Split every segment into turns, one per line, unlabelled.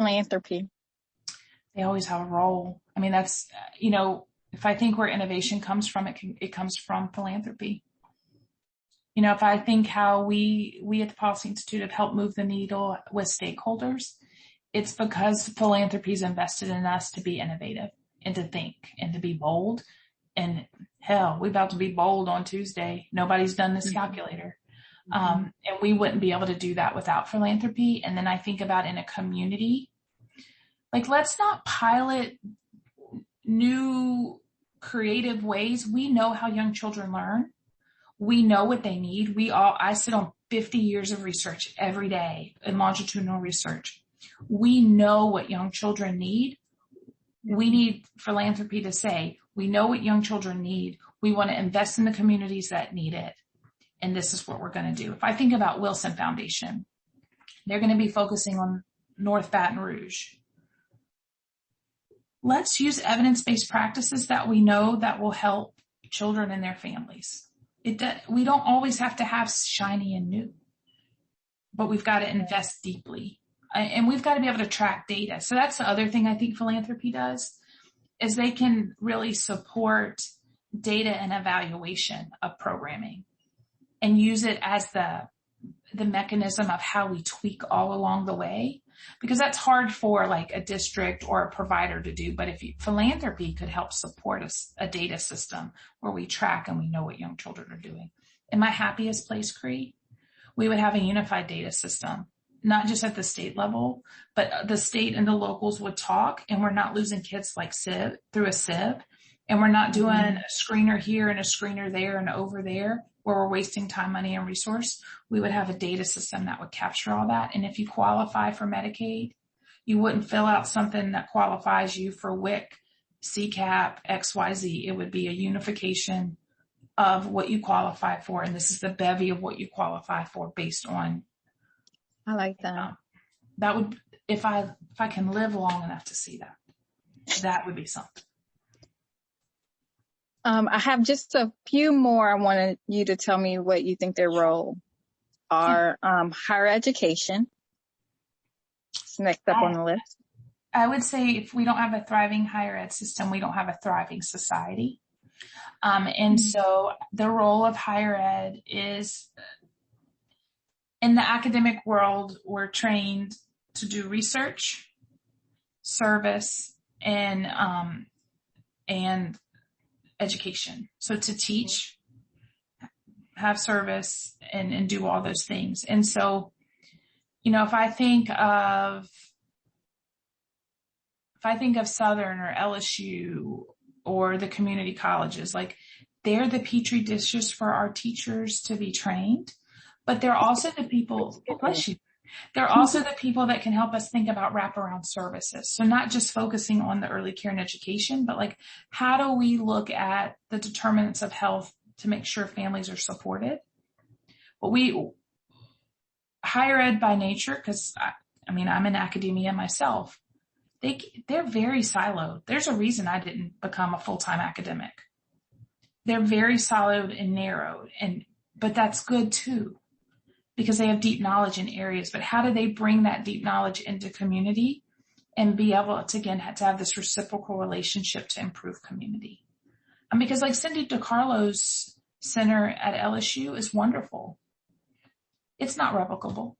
philanthropy?
They always have a role. I mean, that's, if I think where innovation comes from, it comes from philanthropy. If I think how we at the Policy Institute have helped move the needle with stakeholders, it's because philanthropy is invested in us to be innovative and to think and to be bold. And hell, we're about to be bold on Tuesday. Nobody's done this calculator. And we wouldn't be able to do that without philanthropy. And then I think about in a community, like, let's not pilot new creative ways. We know how young children learn. We know what they need. I sit on 50 years of research every day in longitudinal research. We know what young children need. We need philanthropy to say, we know what young children need. We want to invest in the communities that need it. And this is what we're going to do. If I think about Wilson Foundation, they're going to be focusing on North Baton Rouge. Let's use evidence-based practices that we know that will help children and their families. We don't always have to have shiny and new, but we've got to invest deeply. And we've got to be able to track data. So that's the other thing I think philanthropy does, is they can really support data and evaluation of programming and use it as the mechanism of how we tweak all along the way, because that's hard for like a district or a provider to do. But philanthropy could help support a data system where we track and we know what young children are doing. In my happiest place, Cree, we would have a unified data system, not just at the state level, but the state and the locals would talk, and we're not losing kids like through a sieve. And we're not doing a screener here and a screener there and over there where we're wasting time, money, and resource. We would have a data system that would capture all that. And if you qualify for Medicaid, you wouldn't fill out something that qualifies you for WIC, CCAP, XYZ. It would be a unification of what you qualify for. And this is the bevy of what you qualify for based on.
I like that.
That would, if I can live long enough to see that would be something.
I have just a few more. I wanted you to tell me what you think their role are. Higher education. It's next up on the list.
I would say if we don't have a thriving higher ed system, we don't have a thriving society. And so the role of higher ed is, in the academic world, we're trained to do research, service, and education. So to teach, have service, and do all those things. And so, if I think of Southern or LSU or the community colleges, like, they're the petri dishes for our teachers to be trained, but they're also the people, bless you, they're also the people that can help us think about wraparound services. So not just focusing on the early care and education, but like, how do we look at the determinants of health to make sure families are supported? But higher ed by nature, because I'm in academia myself, they're very siloed. There's a reason I didn't become a full-time academic. They're very siloed and narrowed, but that's good too, because they have deep knowledge in areas. But how do they bring that deep knowledge into community and be able to, again, to have this reciprocal relationship to improve community? And because like Cindy DiCarlo's center at LSU is wonderful. It's not replicable,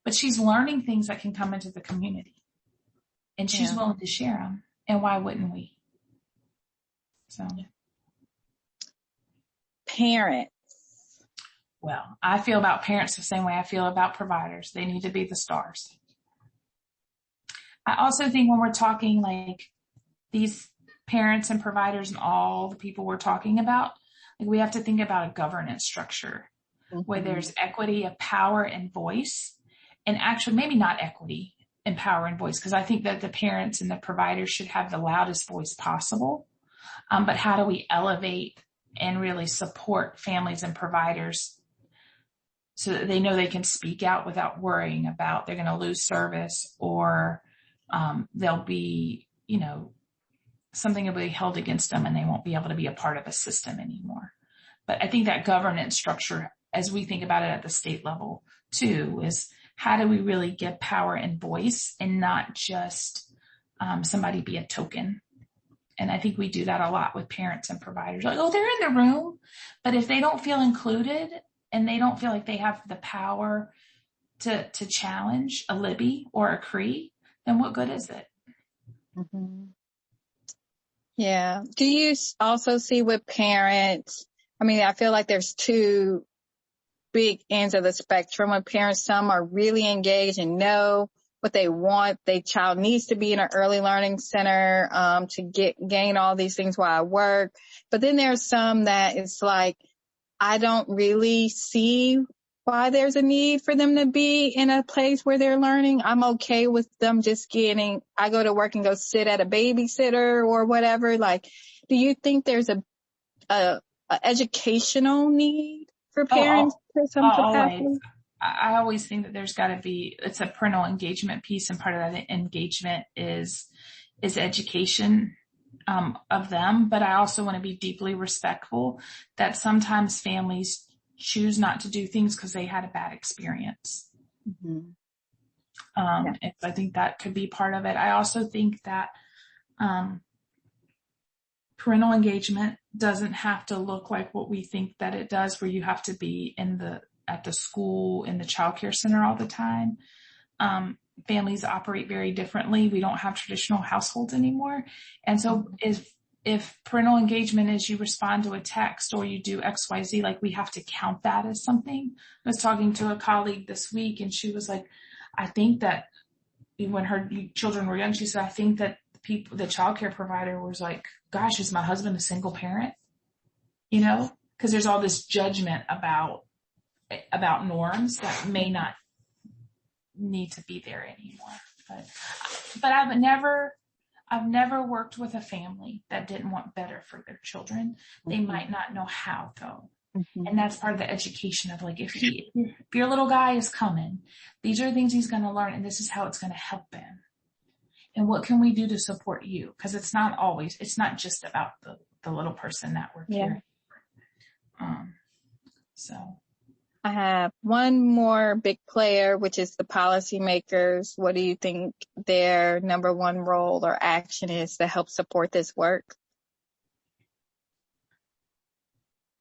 but she's learning things that can come into the community, and she's willing to share them. And why wouldn't we? So,
parents.
Well, I feel about parents the same way I feel about providers. They need to be the stars. I also think when we're talking like these parents and providers and all the people we're talking about, like, we have to think about a governance structure where there's equity of power and voice, and actually maybe not equity and power and voice, because I think that the parents and the providers should have the loudest voice possible. But how do we elevate and really support families and providers so that they know they can speak out without worrying about they're going to lose service, or they'll be, something will be held against them and they won't be able to be a part of a system anymore. But I think that governance structure, as we think about it at the state level too, is how do we really give power and voice and not just somebody be a token? And I think we do that a lot with parents and providers. Like, oh, they're in the room. But if they don't feel included and they don't feel like they have the power to challenge a Libby or a Cree, then what good is it?
Mm-hmm. Yeah. Do you also see with parents, I mean, I feel like there's two big ends of the spectrum with parents. Some are really engaged and know what they want. Their child needs to be in an early learning center to gain all these things while I work. But then there's some that it's like, I don't really see why there's a need for them to be in a place where they're learning. I'm okay with them just I go to work and go sit at a babysitter or whatever. Like, do you think there's a educational need for parents to some capacity?
Always. I always think that there's got to be, it's a parental engagement piece, and part of that engagement is education of them. But I also want to be deeply respectful that sometimes families choose not to do things because they had a bad experience. Mm-hmm. And I think that could be part of it. I also think that parental engagement doesn't have to look like what we think that it does, where you have to be at the school, in the childcare center all the time. Families operate very differently. We don't have traditional households anymore. And so if parental engagement is you respond to a text or you do XYZ, like, we have to count that as something. I was talking to a colleague this week and she was like, I think that when her children were young, she said, I think that the childcare provider was like, gosh, is my husband a single parent? You know, because there's all this judgment about norms that may not need to be there anymore. But I've never worked with a family that didn't want better for their children. They might not know how though. Mm-hmm. And that's part of the education of, like, if your little guy is coming, these are the things he's going to learn, and this is how it's going to help him. And what can we do to support you? Because it's not just about the little person that we're caring for. So
I have one more big player, which is the policymakers. What do you think their number one role or action is to help support this work?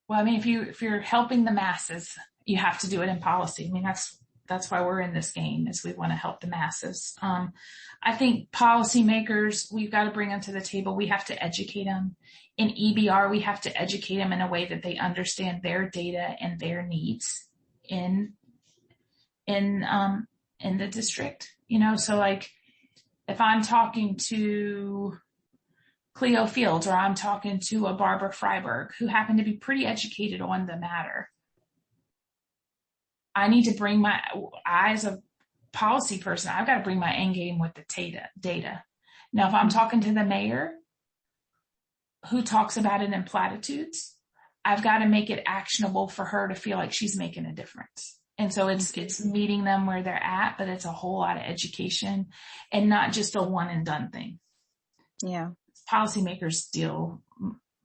Well, I mean, if you're helping the masses, you have to do it in policy. I mean, that's why we're in this game, is we want to help the masses. I think policymakers, we've got to bring them to the table. We have to educate them. In EBR, we have to educate them in a way that they understand their data and their needs in the district. You know, so like, if I'm talking to Cleo Fields or I'm talking to a Barbara Freiberg who happen to be pretty educated on the matter, I need to bring as a policy person, I've got to bring my end game with the data. Now, if I'm talking to the mayor who talks about it in platitudes, I've got to make it actionable for her to feel like she's making a difference. And so it's meeting them where they're at, but it's a whole lot of education and not just a one and done thing.
Yeah.
Policymakers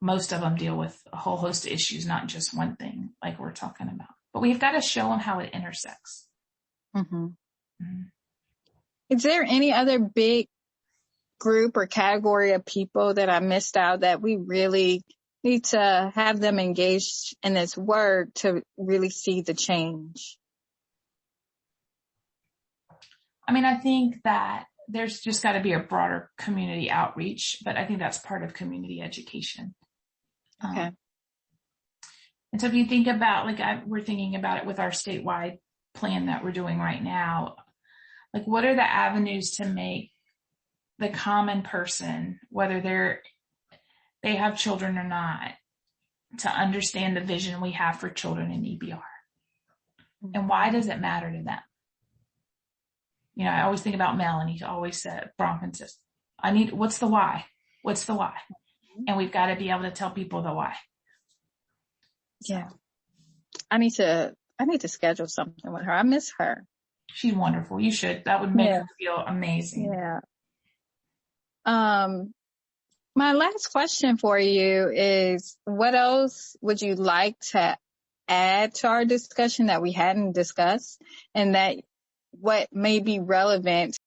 most of them deal with a whole host of issues, not just one thing like we're talking about. But we've got to show them how it intersects.
Mm-hmm. Mm-hmm. Is there any other big group or category of people that I missed out that we really need to have them engaged in this work to really see the change?
I mean, I think that there's just got to be a broader community outreach, but I think that's part of community education.
Okay.
And so if you think about, we're thinking about it with our statewide plan that we're doing right now, like, what are the avenues to make the common person, whether they have children or not, to understand the vision we have for children in EBR? And why does it matter to them? You know, I always think about Mel, and he always said, Bronfman says, what's the why? What's the why? And we've got to be able to tell people the why.
Yeah. I need to schedule something with her. I miss her.
She's wonderful. You should. That would make her feel amazing.
Yeah. My last question for you is, what else would you like to add to our discussion that we hadn't discussed and that what may be relevant